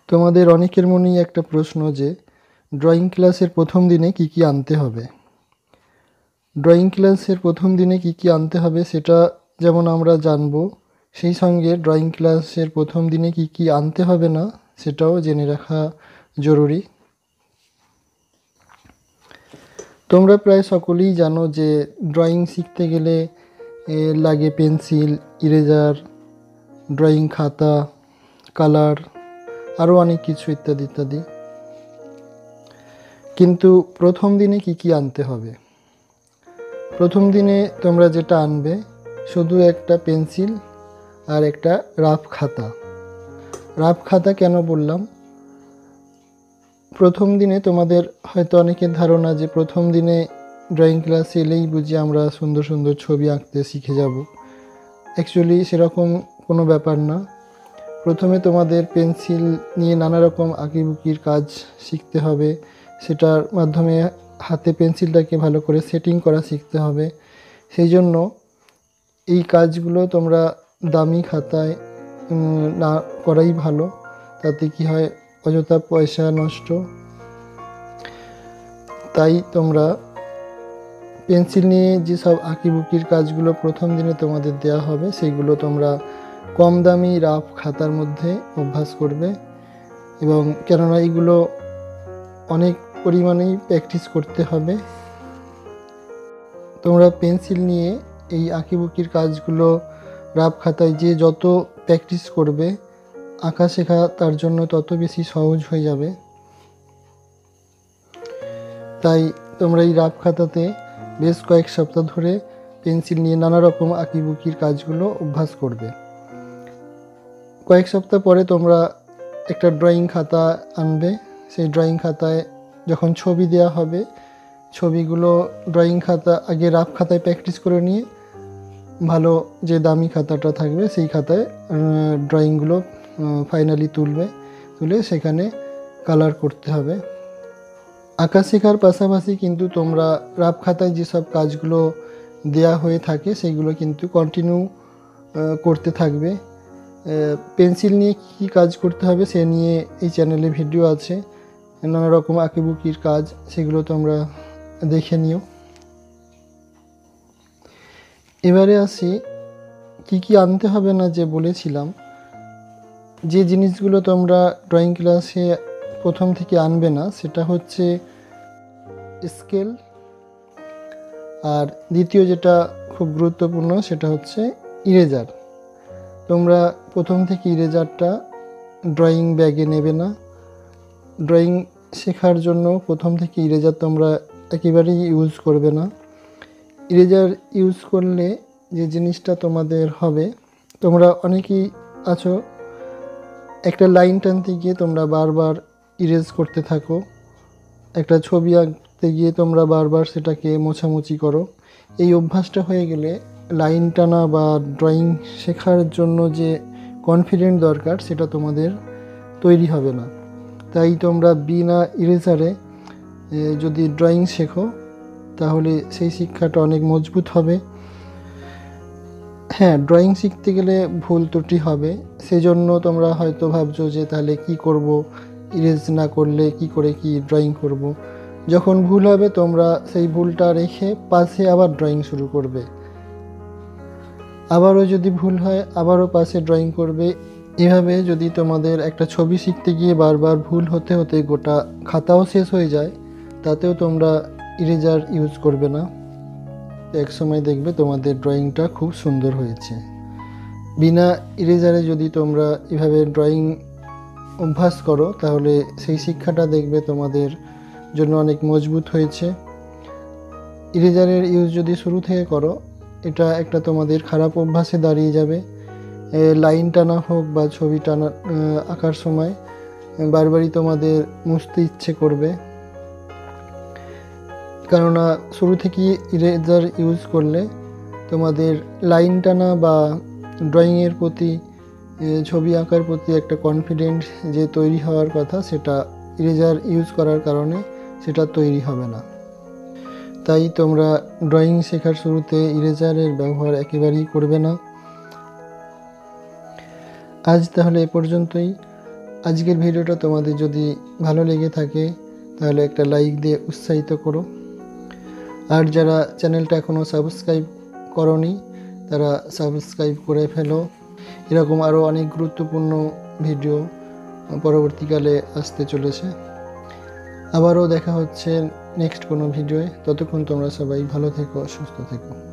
তোমাদের অনেকের মনেই একটা প্রশ্ন যে ড্রয়িং ক্লাসের প্রথম দিনে কি কি আনতে হবে। ড্রয়িং ক্লাসের প্রথম দিনে কি কি আনতে হবে সেটা যেমন আমরা জানবো, সেই সঙ্গে ড্রয়িং ক্লাসের প্রথম দিনে কি কি আনতে হবে না সেটাও জেনে রাখা জরুরি। তোমরা প্রায় সকলেই জানো যে ড্রয়িং শিখতে গেলে লাগে পেন্সিল, ইরেজার, ড্রয়িং খাতা, কালার, আরও অনেক কিছু ইত্যাদি ইত্যাদি। কিন্তু প্রথম দিনে কি কি আনতে হবে? প্রথম দিনে তোমরা যেটা আনবে শুধু একটা পেন্সিল আর একটা রাফ খাতা। রাফ খাতা কেন বললাম? প্রথম দিনে তোমাদের হয়তো অনেকের ধারণা যে প্রথম দিনে ড্রয়িং ক্লাসে এলেই বুঝি আমরা সুন্দর সুন্দর ছবি আঁকতে শিখে যাব। অ্যাকচুয়ালি সেরকম কোনো ব্যাপার না। প্রথমে তোমাদের পেন্সিল নিয়ে নানা রকম আঁকিবুকির কাজ শিখতে হবে। সেটার মাধ্যমে হাতে পেন্সিলটাকে ভালো করে সেটিং করা শিখতে হবে। সেই জন্য এই কাজগুলো তোমরা দামি খাতায় না করাই ভালো। তাতে কি হয়, অযথা পয়সা নষ্ট। তাই তোমরা পেন্সিল নিয়ে যেসব আঁকিবুকির কাজগুলো প্রথম দিনে তোমাদের দেওয়া হবে সেগুলো তোমরা কম দামি রাফ খাতার মধ্যে অভ্যাস করবে। এবং কেননা এগুলো অনেক পরিমাণেই প্র্যাকটিস করতে হবে। তোমরা পেন্সিল নিয়ে এই আঁকিবুকির কাজগুলো রাফ খাতায় যে যত প্র্যাকটিস করবে, আঁকা শেখা তার জন্য তত বেশি সহজ হয়ে যাবে। তাই তোমরা এই রাফ খাতাতে বেশ কয়েক সপ্তাহ ধরে পেন্সিল নিয়ে নানা রকম আঁকিবুকির কাজগুলো অভ্যাস করবে। কয়েক সপ্তাহ পরে তোমরা একটা ড্রয়িং খাতা আনবে। সেই ড্রয়িং খাতায় যখন ছবি দেওয়া হবে, ছবিগুলো ড্রয়িং খাতা আগে রাফ খাতায় প্র্যাকটিস করে নিয়ে ভালো যে দামি খাতাটা থাকবে সেই খাতায় ড্রয়িংগুলো ফাইনালি তুলে সেখানে কালার করতে হবে। আঁকা শেখার পাশাপাশি কিন্তু তোমরা রাফ খাতায় যেসব কাজগুলো দেয়া হয়ে থাকে সেগুলো কিন্তু কন্টিনিউ করতে থাকবে। পেন্সিল নিয়ে কী কাজ করতে হবে সে নিয়ে এই চ্যানেলে ভিডিও আছে, নানা রকম আঁকিবুকির কাজ, সেগুলো তোমরা দেখে নিও। এবারে আসি কি কি আনতে হবে না। যে বলেছিলাম যে জিনিসগুলো তোমরা ড্রয়িং ক্লাসে প্রথম থেকে আনবে না সেটা হচ্ছে স্কেল, আর দ্বিতীয় যেটা খুব গুরুত্বপূর্ণ সেটা হচ্ছে ইরেজার। তোমরা প্রথম থেকে ইরেজারটা ড্রয়িং ব্যাগে নেবে না। ড্রয়িং শেখার জন্য প্রথম থেকে ইরেজার তোমরা একেবারেই ইউজ করবে না। ইরেজার ইউজ করলে যে জিনিসটা তোমাদের হবে, তোমরা অনেকেই আছো একটা লাইন টানতে গিয়ে তোমরা বারবার ইরেজ করতে থাকো, একটা ছবি আঁকতে গিয়ে তোমরা বারবার সেটাকে মোছামুছি করো। এই অভ্যাসটা হয়ে গেলে লাইন টানা বা ড্রয়িং শেখার জন্য যে কনফিডেন্ট দরকার সেটা তোমাদের তৈরি হবে না। তাই তোমরা বিনা ইরেজারে যদি ড্রয়িং শেখো তাহলে সেই শিক্ষাটা অনেক মজবুত হবে। হ্যাঁ, ড্রয়িং শিখতে গেলে ভুল ত্রুটি হবে। সেজন্য তোমরা হয়তো ভাবছো যে তাহলে কি করব, ইরেজ না করলে কি করে কি ড্রয়িং করব। যখন ভুল হবে তোমরা সেই ভুলটা রেখে পাশে আবার ড্রয়িং শুরু করবে। আবারও যদি ভুল হয় আবারও পাশে ড্রয়িং করবে। এভাবে যদি তোমাদের একটা ছবি শিখতে গিয়ে বারবার ভুল হতে হতে গোটা খাতাও শেষ হয়ে যায়, তাতেও তোমরা ইরেজার ইউজ করবে না। এক সময় দেখবে তোমাদের ড্রয়িংটা খুব সুন্দর হয়েছে। বিনা ইরেজারে যদি তোমরা এভাবে ড্রয়িং অভ্যাস করো তাহলে সেই শিক্ষাটা দেখবে তোমাদের জন্য অনেক মজবুত হয়েছে। ইরেজারের ইউজ যদি শুরু থেকে করো, এটা একটা তোমাদের খারাপ অভ্যাসে দাঁড়িয়ে যাবে। লাইন টানা হোক বা ছবি টানা আঁকার সময় বারবারই তোমাদের মুছতে ইচ্ছে করবে। কেননা শুরু থেকেই ইরেজার ইউজ করলে তোমাদের লাইন টানা বা ড্রয়িংয়ের প্রতি, ছবি আঁকার প্রতি একটা কনফিডেন্ট যে তৈরি হওয়ার কথা, সেটা ইরেজার ইউজ করার কারণে সেটা তৈরি হবে না। তাই তোমরা ড্রয়িং শেখার শুরুতে ইরেজারের ব্যবহার একেবারেই করবে না। আজ তাহলে এ পর্যন্তই। আজকের ভিডিওটা তোমাদের যদি ভালো লেগে থাকে তাহলে একটা লাইক দিয়ে উৎসাহিত করো। আর যারা চ্যানেলটা এখনও সাবস্ক্রাইব করনি তারা সাবস্ক্রাইব করে ফেলো। এরকম আরও অনেক গুরুত্বপূর্ণ ভিডিও পরবর্তীকালে আসতে চলেছে। আবারও দেখা হচ্ছে নেক্সট কোনো ভিডিওয়ে। ততক্ষণ তোমরা সবাই ভালো থেকো, সুস্থ থেকো।